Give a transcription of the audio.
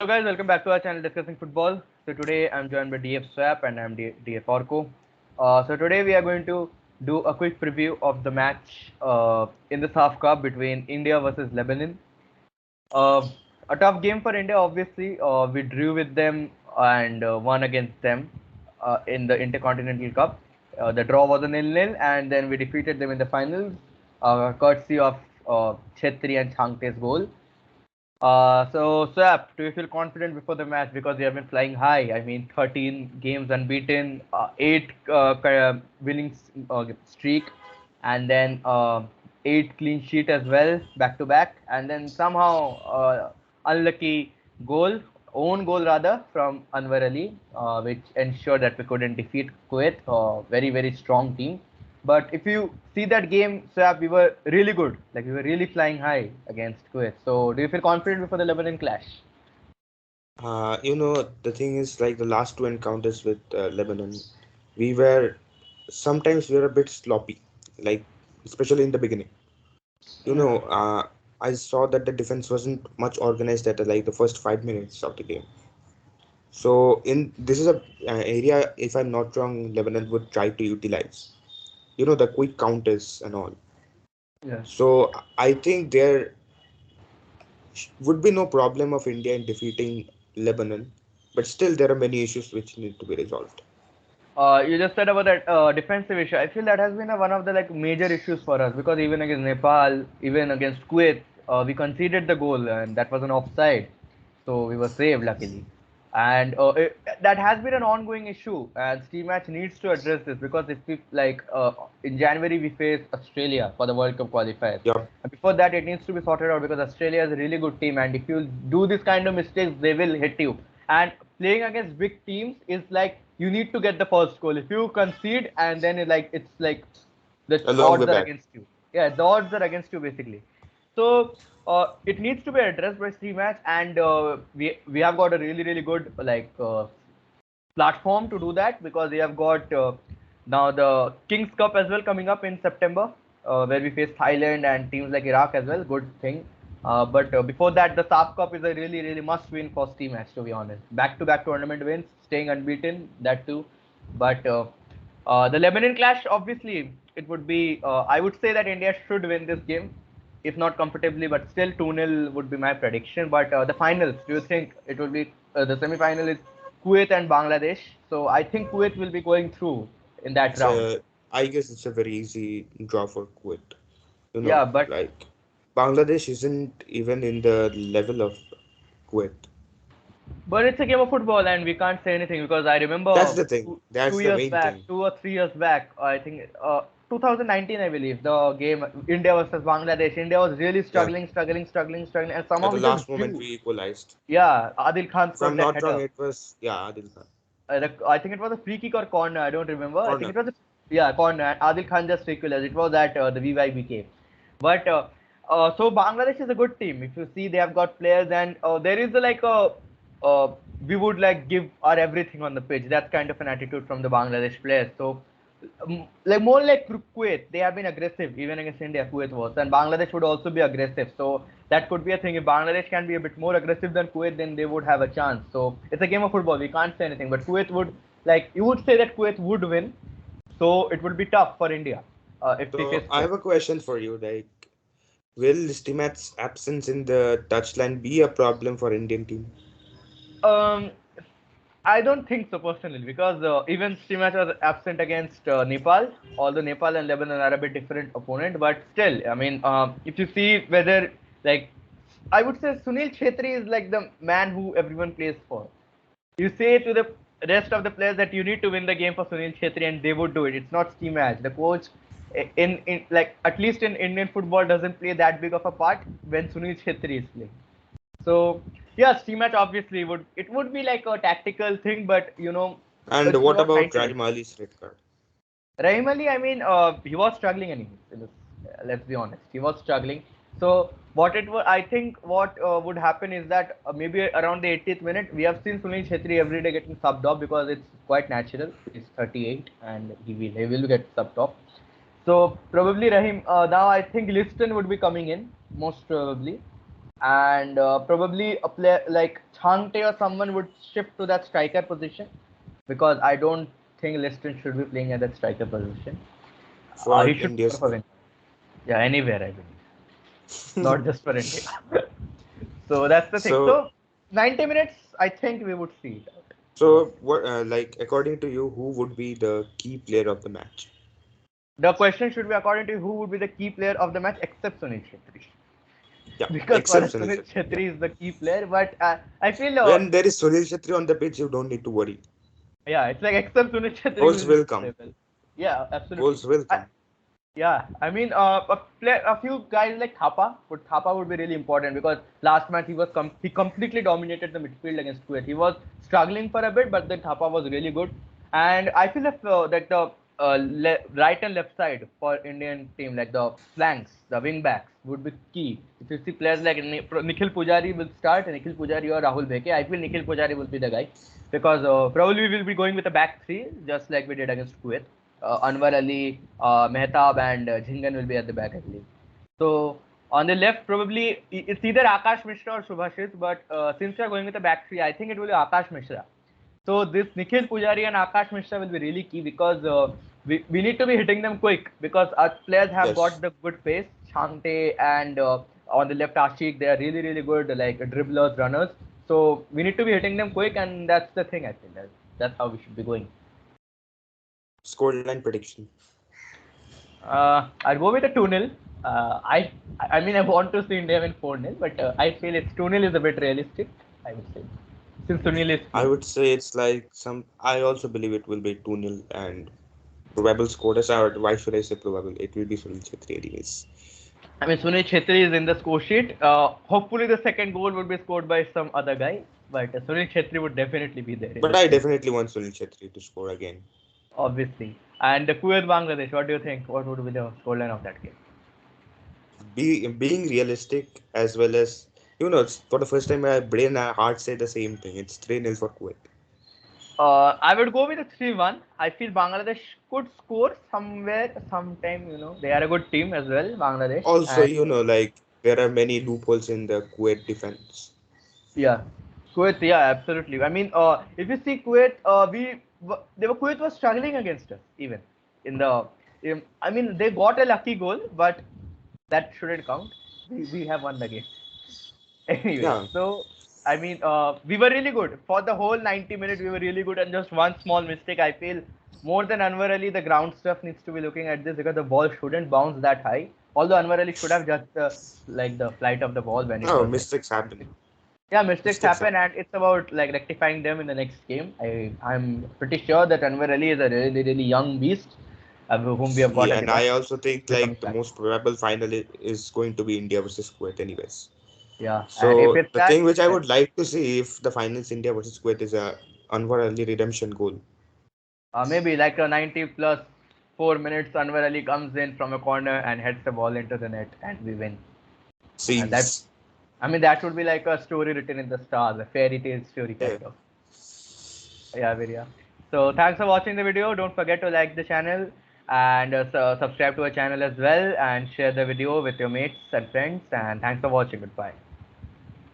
So guys, welcome back to our channel discussing football. So today I'm joined by DF Swap and I'm DF Orko. So today we are going to do a quick preview of the match in the SAFF Cup between India versus Lebanon. Uh, a tough game for India, obviously. We drew with them and won against them in the Intercontinental Cup. The draw was a nil-nil, and then we defeated them in the finals, courtesy of Chetri and Changte's goal. So Sap, do you feel confident before the match because you have been flying high? I mean, 13 games unbeaten, eight winning streak, and then eight clean sheet as well, back to back, and then somehow unlucky goal, own goal rather from Anwar Ali, which ensured that we couldn't defeat Kuwait, very strong team. But if you see that game, Swap, we were really good. Like we were really flying high against Kuwait. So do you feel confident before the Lebanon clash? The thing is like the last two encounters with Lebanon, we were sometimes we were a bit sloppy, like especially in the beginning. You Yeah. know, uh, I saw that the defense wasn't much organized at like the first 5 minutes of the game. So in this is a area, if I'm not wrong, Lebanon would try to utilize. The quick counters and all. Yeah. So I think there would be no problem of India in defeating Lebanon, but still there are many issues which need to be resolved. You just said about that defensive issue. I feel that has been one of the like major issues for us because even against Nepal, even against Kuwait, we conceded the goal and that was an offside, so we were saved luckily. And that has been an ongoing issue, and Steam Match needs to address this because if we like in January we face Australia for the World Cup qualifiers. Yeah. And before that, it needs to be sorted out because Australia is a really good team, and if you do this kind of mistakes, they will hit you. And playing against big teams is like you need to get the first goal. If you concede and then it's like the A long way odds are back. against you. Yeah, the odds are against you basically. So it needs to be addressed by Steam Match, and we have got a really good platform to do that because we have got now the Kings Cup as well coming up in September, where we face Thailand and teams like Iraq as well. Good thing. But before that, the SAFF Cup is a really must win for Steam Match, to be honest. Back to back tournament wins, staying unbeaten, that too. But the Lebanon clash, obviously, it would be. I would say that India should win this game, if not comfortably, but still 2-0 would be my prediction. But the finals, do you think it will be the semi-final is Kuwait and Bangladesh? So I think Kuwait will be going through in that It's round. a, I guess it's a very easy draw for Kuwait. Yeah, but Like Bangladesh isn't even in the level of Kuwait. it's a game of football, and we can't say anything because I That's remember the thing. two That's the years main back, thing. 2 or 3 years back, I think 2019, I believe, the game India versus Bangladesh. India was really Yeah. struggling, and somehow At the we just last moment, drew. we equalized. Yeah, Adil Khan If I'm scored that not wrong, header. it was Adil Khan. I think it was a free kick or corner. I don't remember. I think Corner. it was yeah, corner. And Adil Khan just equalized. It was at the VYBK. But Bangladesh is a good team. If you see, they have got players, and there is like a we would like give our everything on the pitch. That's kind of an attitude from the Bangladesh players. So like more like Kuwait, they have been aggressive even against India. Kuwait was, and Bangladesh would also be aggressive. So that could be a thing. If Bangladesh can be a bit more aggressive than Kuwait, then they would have a chance. So it's a game of football. We can't say anything, but Kuwait would like you would say that Kuwait would win. So it would be tough for India if we face So I Kuwait. have a question for you. Like, will Stimat's absence in the touchline be a problem for Indian team? Um, I don't think so personally because even Stimac was absent against Nepal. Although Nepal and Lebanon are a bit different opponent, but still, I mean, if you see whether like, I would say Sunil Chhetri is like the man who everyone plays for. You say to the rest of the players that you need to win the game for Sunil Chhetri, and they would do it. It's not Steam Match. The coach, in like at least in Indian football, doesn't play that big of a part when Sunil Chhetri is playing. So yeah, Steam Match obviously would be like a tactical thing, but And it's what not about 90. Rahim Ali's red card? Rahim Ali, I mean, he was struggling anyways. Let's be honest, he was struggling. So what it would, I think, what would happen is that maybe around the 80th minute, we have seen Sunil Chhetri every day getting subbed off because it's quite natural. He's 38 and he will get subbed off. So probably Rahim. Now I think Liston would be coming in most probably. and probably a player like Changte or someone would shift to that striker position because I don't think Liston should be playing at that striker position. He for should India's go for squad. wing. Yeah, anywhere I believe, not just for India. So that's the thing. So, So 90 minutes, I think we would see it out. what, like, according to you, who would be the key player of the match? The question should be according to who would be the key player of the match except Sunil Shetty. Yeah, Because for except us, Sunil Sunil Shetty. Yeah. Shetty is the key player, but I feel When there is Sunil Shetty on the pitch, you don't need to worry. yeah, it's like except Sunil Shetty who Goals is will really come. playable. Yeah, absolutely. Goals will I, come. yeah, I mean, a few guys like Thapa would be really important because last match he completely dominated the midfield against Kuwait. He was struggling for a bit, but then Thapa was really good, and I feel that the right and left side for Indian team, like the flanks, the wing backs, would be key. If you see players like Nikhil Pujari will start, Nikhil Pujari or Rahul Bheke, I feel Nikhil Pujari will be the guy because probably we will be going with a back three, just like we did against Kuwait. Anwar Ali, Mehtab, and Jhingan will be at the back, I believe. So on the left, probably it's either Akash Mishra or Subhashis, but since we are going with the back three, I think it will be Akash Mishra. So this Nikhil Pujari and Akash Mishra will be really key because we need to be hitting them quick because our players have got Yes. the good pace. Changte and on the left Ashik, they are really really good like dribblers, runners. So we need to be hitting them quick, and that's the thing I think. That's how we should be going. Scoreline prediction. I'll go with a 2-0. I mean, I want to see India win 4-0, but I feel it's 2-0 is a bit realistic, I would say, since Sunil is I playing. would say it's like some. I also believe it will be 2-0 and probable scorers are. Why should I say probable? It will be Sunil Chhetri anyways. I mean, Sunil Chhetri is in the score sheet. Hopefully, the second goal would be scored by some other guy, but Sunil Chhetri would definitely be there in But this I game, definitely want Sunil Chhetri to score again. obviously. And Kuwait Bangladesh, what do you think? What would be the scoreline of that game? Being realistic as well as for the first time my brain and heart say the same thing. It's 3-0 for Kuwait. I would go with a 3-1. I feel Bangladesh could score somewhere, sometime. They are a good team as well, Bangladesh. Also, And like there are many loopholes in the Kuwait defense. yeah, Kuwait, yeah, absolutely. I mean, if you see Kuwait, Kuwait was struggling against us even in the. I mean, they got a lucky goal, but that shouldn't count. We have won the game. Anyway, Yeah. so I mean, we were really good for the whole 90 minutes. We were really good, and just one small mistake. I feel more than Anwar Ali, the ground stuff needs to be looking at this because the ball shouldn't bounce that high. Although Anwar Ali should have just like the flight of the ball when it No, was like mistakes happen. yeah, mistakes Mistakes happen, happen. and it's about like rectifying them in the next game. I'm pretty sure that Anwar Ali is a really really young beast, whom we have got Yeah, at and enough I also think to come like the back. most probable final is going to be India versus Kuwait anyways. Yeah, and if So it's the that, thing which I would like to see if the finals India versus Kuwait is a Anwar Ali redemption goal. maybe like a 90 plus 4 minutes, Anwar Ali comes in from a corner and heads the ball into the net, and we win. That Scenes. I mean, that would be like a story written in the stars, a fairy tale story Yeah. kind of. Yeah, Virya. So thanks for watching the video. Don't forget to like the channel and subscribe to our channel as well and share the video with your mates and friends. And thanks for watching. Goodbye.